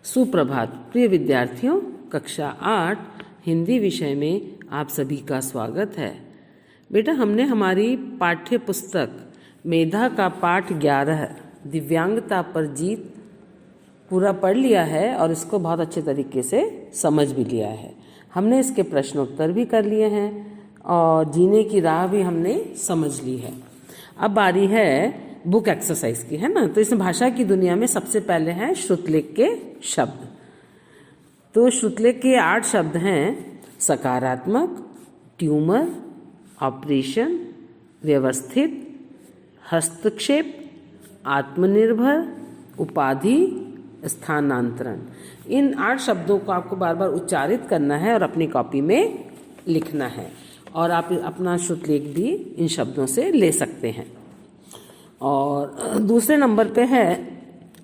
सुप्रभात प्रिय विद्यार्थियों, कक्षा 8 हिंदी विषय में आप सभी का स्वागत है। बेटा, हमने हमारी पाठ्य पुस्तक मेधा का पाठ 11 दिव्यांगता पर जीत पूरा पढ़ लिया है और इसको बहुत अच्छे तरीके से समझ भी लिया है। हमने इसके प्रश्नोत्तर भी कर लिए हैं और जीने की राह भी हमने समझ ली है। अब बारी है बुक एक्सरसाइज की, है ना। तो इसमें भाषा की दुनिया में सबसे पहले हैं श्रुतलेख के शब्द। तो श्रुतलेख के 8 शब्द हैं सकारात्मक, ट्यूमर, ऑपरेशन, व्यवस्थित, हस्तक्षेप, आत्मनिर्भर, उपाधि, स्थानांतरण। इन 8 शब्दों को आपको बार बार उच्चारित करना है और अपनी कॉपी में लिखना है और आप अपना श्रुतलेख भी इन शब्दों से ले सकते हैं। और दूसरे नंबर पे है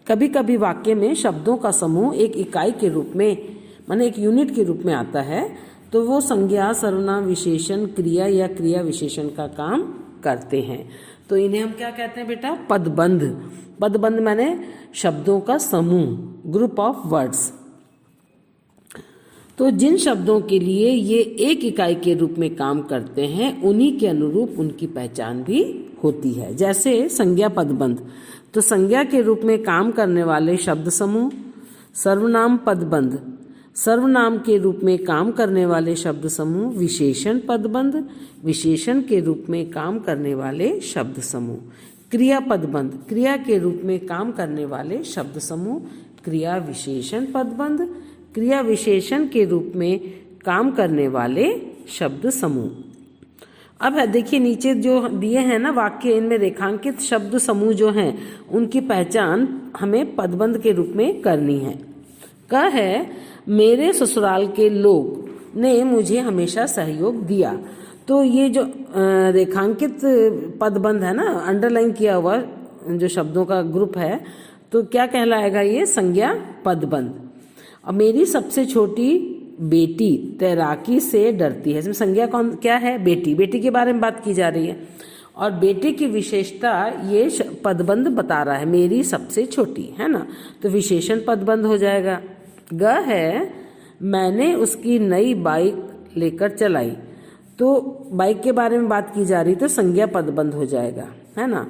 कभी कभी वाक्य में शब्दों का समूह एक इकाई के रूप में, माने एक यूनिट के रूप में आता है, तो वो संज्ञा, सर्वनाम, विशेषण, क्रिया या क्रिया विशेषण का काम करते हैं। तो इन्हें हम क्या कहते हैं बेटा? पदबंध। पदबंध माने शब्दों का समूह, ग्रुप ऑफ वर्ड्स। तो जिन शब्दों के लिए ये एक इकाई के रूप में काम करते हैं उन्हीं के अनुरूप उनकी पहचान भी होती है। जैसे संज्ञा पदबंध, तो संज्ञा के रूप में काम करने वाले शब्द समूह। सर्वनाम पदबंध, सर्वनाम के रूप में काम करने वाले शब्द समूह। विशेषण पदबंध, विशेषण के रूप में काम करने वाले शब्द समूह। क्रिया पदबंध, क्रिया के रूप में काम करने वाले शब्द समूह। क्रिया विशेषण पदबंध, क्रिया विशेषण के रूप में काम करने वाले शब्द समूह। अब है देखिए नीचे जो दिए हैं ना वाक्य, इनमें रेखांकित शब्द समूह जो हैं उनकी पहचान हमें पदबंध के रूप में करनी है। क है मेरे ससुराल के लोग ने मुझे हमेशा सहयोग दिया। तो ये जो रेखांकित पदबंध है ना, अंडरलाइन किया हुआ जो शब्दों का ग्रुप है, तो क्या कहलाएगा? ये संज्ञा पदबंध। और मेरी सबसे छोटी बेटी तैराकी से डरती है, इसमें संज्ञा कौन क्या है? बेटी। बेटी के बारे में बात की जा रही है और बेटी की विशेषता ये पदबंध बता रहा है, मेरी सबसे छोटी, है ना। तो विशेषण पदबंध हो जाएगा। ग है मैंने उसकी नई बाइक लेकर चलाई, तो बाइक के बारे में बात की जा रही, तो संज्ञा पदबंध हो जाएगा, है ना।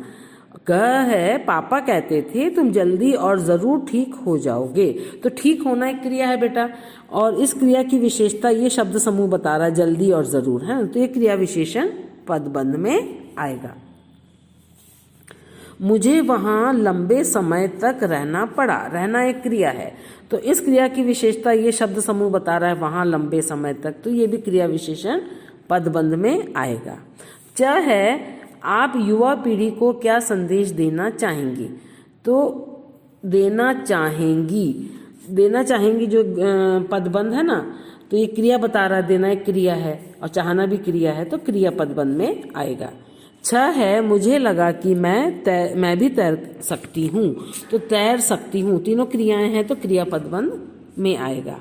कह है पापा कहते थे तुम जल्दी और जरूर ठीक हो जाओगे। तो ठीक होना एक क्रिया है बेटा, और इस क्रिया की विशेषता ये शब्द समूह बता रहा है, जल्दी और जरूर, है। तो ये क्रिया विशेषण पदबंध में आएगा। मुझे वहां लंबे समय तक रहना पड़ा, रहना एक क्रिया है, तो इस क्रिया की विशेषता ये शब्द समूह बता रहा है, वहां लंबे समय तक, तो ये भी क्रिया विशेषण पदबंध में आएगा। च है आप युवा पीढ़ी को क्या संदेश देना चाहेंगी? तो देना चाहेंगी, देना चाहेंगी जो पदबंध है ना, तो ये क्रिया बता रहा है, देना एक क्रिया है और चाहना भी क्रिया है, तो क्रिया पदबंध में आएगा। 6 है मुझे लगा कि मैं भी तैर सकती हूँ, तो तैर सकती हूँ, तीनों क्रियाएं हैं, तो क्रिया पदबंध में आएगा।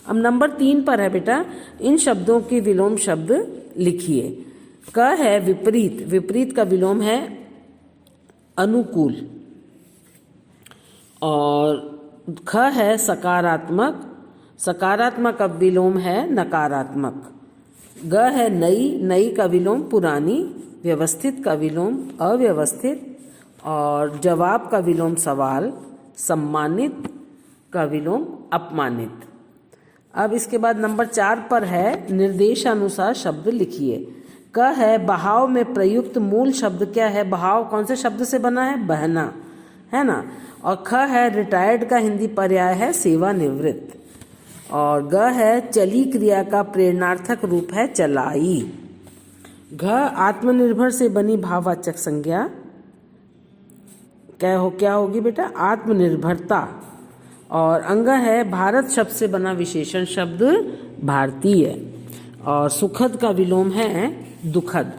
अब नंबर 3 पर है बेटा, इन शब्दों के विलोम शब्द लिखिए। क है विपरीत, विपरीत का विलोम है अनुकूल। और ख है सकारात्मक, सकारात्मक का विलोम है नकारात्मक। ग है नई, नई का विलोम पुरानी। व्यवस्थित का विलोम अव्यवस्थित। और जवाब का विलोम सवाल। सम्मानित का विलोम अपमानित। अब इसके बाद नंबर 4 पर है निर्देशानुसार शब्द लिखिए। क है बहाव में प्रयुक्त मूल शब्द क्या है? बहाव कौन से शब्द से बना है? बहना, है ना। और ख है रिटायर्ड का हिंदी पर्याय है सेवानिवृत्त। और ग है चली क्रिया का प्रेरणार्थक रूप है चलाई। घ आत्मनिर्भर से बनी भाववाचक संज्ञा क्या होगी बेटा? आत्मनिर्भरता। और अंग है भारत शब्द से बना विशेषण शब्द भारतीय। और सुखद का विलोम है दुखद।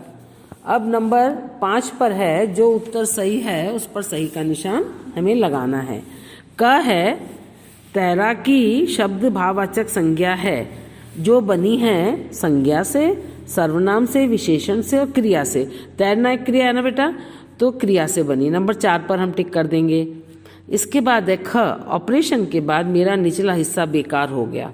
अब नंबर 5 पर है, जो उत्तर सही है उस पर सही का निशान हमें लगाना है। क है तैराकी शब्द भाववाचक संज्ञा है जो बनी है संज्ञा से, सर्वनाम से, विशेषण से और क्रिया से। तैरना एक क्रिया है ना बेटा, तो क्रिया से बनी। नंबर 4 पर हम टिक कर देंगे। इसके बाद है ख, ऑपरेशन के बाद मेरा निचला हिस्सा बेकार हो गया।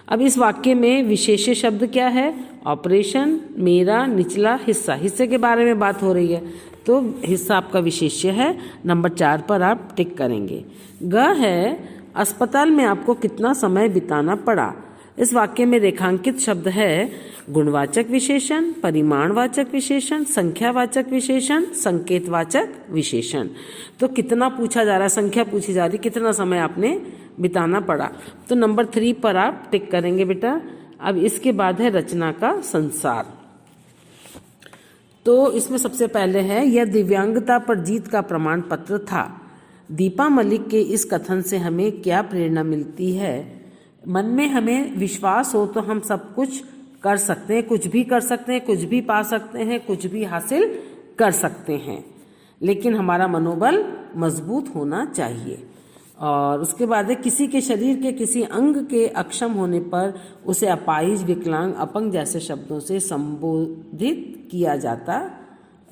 अब इस वाक्य में विशेष्य शब्द क्या है? ऑपरेशन, मेरा निचला हिस्सा, हिस्से के बारे में बात हो रही है, तो हिस्सा आपका विशेष्य है। नंबर 4 पर आप टिक करेंगे। ग है, अस्पताल में आपको कितना समय बिताना पड़ा। इस वाक्य में रेखांकित शब्द है गुणवाचक विशेषण, परिमाणवाचक विशेषण, संख्यावाचक विशेषण, संकेतवाचक विशेषण। तो कितना पूछा जा रहा है, संख्या पूछी जा रही, कितना समय आपने बिताना पड़ा, तो नंबर 3 पर आप टिक करेंगे बेटा। अब इसके बाद है रचना का संसार। तो इसमें सबसे पहले है, यह दिव्यांगता पर जीत का प्रमाण पत्र था। दीपा मलिक के इस कथन से हमें क्या प्रेरणा मिलती है? मन में हमें विश्वास हो तो हम सब कुछ कर सकते हैं, कुछ भी कर सकते हैं, कुछ भी पा सकते हैं, कुछ भी हासिल कर सकते हैं, लेकिन हमारा मनोबल मजबूत होना चाहिए। और उसके बाद है, किसी के शरीर के किसी अंग के अक्षम होने पर उसे अपाहिज, विकलांग, अपंग जैसे शब्दों से संबोधित किया जाता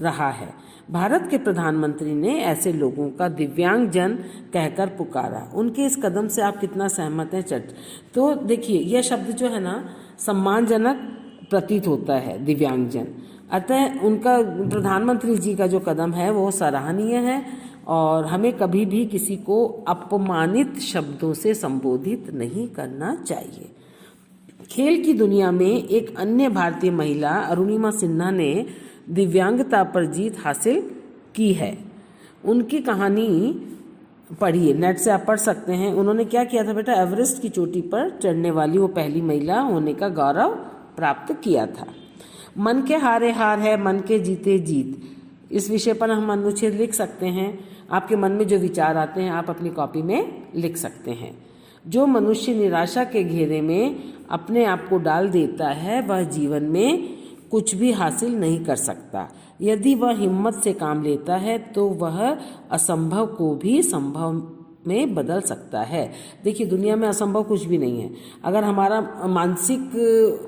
रहा है। भारत के प्रधानमंत्री ने ऐसे लोगों का दिव्यांगजन कहकर पुकारा। उनके इस कदम से आप कितना सहमत हैं? तो देखिए, यह शब्द जो है ना, सम्मानजनक प्रतीत होता है, दिव्यांगजन। अतः उनका, प्रधानमंत्री जी का जो कदम है वो सराहनीय है, और हमें कभी भी किसी को अपमानित शब्दों से संबोधित नहीं करना चाहिए। खेल की दुनिया में एक अन्य भारतीय महिला अरुणिमा सिन्हा ने दिव्यांगता पर जीत हासिल की है। उनकी कहानी पढ़िए, नेट से आप पढ़ सकते हैं। उन्होंने क्या किया था बेटा? एवरेस्ट की चोटी पर चढ़ने वाली वो पहली महिला होने का गौरव प्राप्त किया था। मन के हारे हार है, मन के जीते जीत, इस विषय पर हम अनुच्छेद लिख सकते हैं। आपके मन में जो विचार आते हैं आप अपनी कॉपी में लिख सकते हैं। जो मनुष्य निराशा के घेरे में अपने आप को डाल देता है वह जीवन में कुछ भी हासिल नहीं कर सकता। यदि वह हिम्मत से काम लेता है तो वह असंभव को भी संभव में बदल सकता है। देखिए, दुनिया में असंभव कुछ भी नहीं है। अगर हमारा मानसिक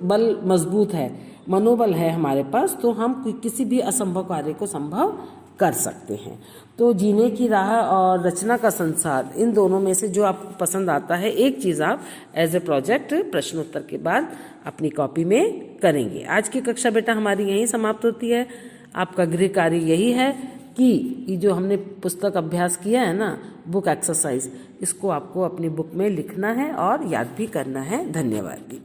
बल मजबूत है, मनोबल है हमारे पास, तो हम किसी भी असंभव कार्य को संभव कर सकते हैं। तो जीने की राह और रचना का संसार, इन दोनों में से जो आपको पसंद आता है, एक चीज़ आप एज ए प्रोजेक्ट प्रश्नोत्तर के बाद अपनी कॉपी में करेंगे। आज की कक्षा बेटा हमारी यहीं समाप्त होती है। आपका गृह कार्य यही है कि ये जो हमने पुस्तक अभ्यास किया है ना, बुक एक्सरसाइज, इसको आपको अपनी बुक में लिखना है और याद भी करना है। धन्यवाद।